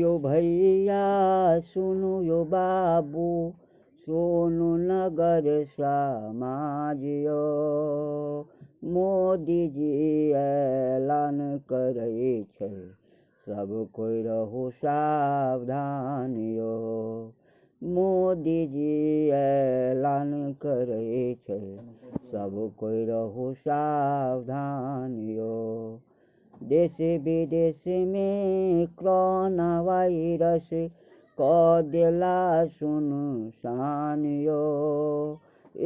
यो भैया सुनो यो बाबू, सोनू नगर समाज यो। मोदी जी ऐलान करे छै, सब कोई रहू सावधान यो। मोदी जी ऐलान करे छै, सब कोई रहू सावधान यो। देश विदेश में कोरोना वायरस क देला सुनसान यो।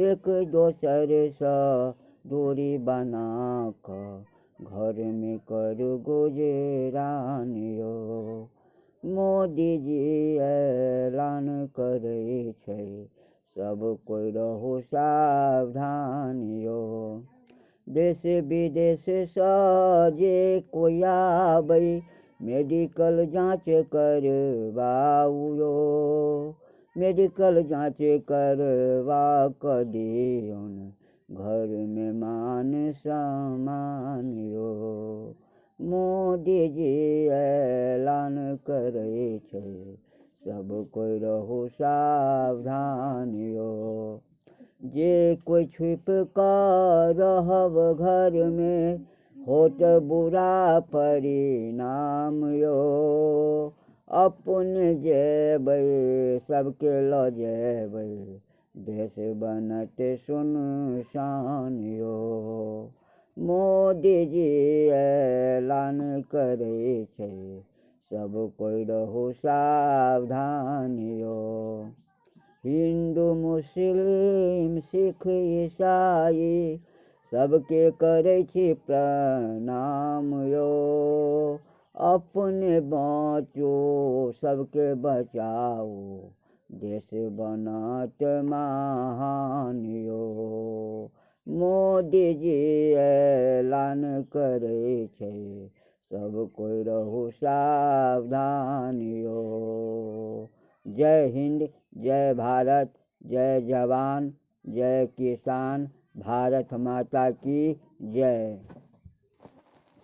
एक दोसर से दूरी बना क घर में कर गुजरान यो। मोदी जी ऐलान करे छै, सब कोई रहू सावधान यो। देश विदेश से जे कोई आबै, मेडिकल जांच करवाऊ यो। मेडिकल जांच करवा क दियौन, घर में मान सम्मान यो। मोदी जी ऐलान करे छै, सब कोई रहू सावधान यो। जे कोई छुप कर रहब घर में, होत बुरा परिणाम यो। अपने जेबै सबके ल जेबै, देश बनत सुनसान यो। मोदी जी ऐलान करे छै, सब कोई रहू सावधान यो। हिंदू मुस्लिम सिख ईसाई सबके करे छी प्रणाम यो। अपने बचो सबके बचाओ, देश बनत महान यो। मोदी जी ऐलान करे छै, सब कोई रहू सावधान यो। जय हिंद, जय भारत, जय जवान, जय किसान, भारत माता की जय।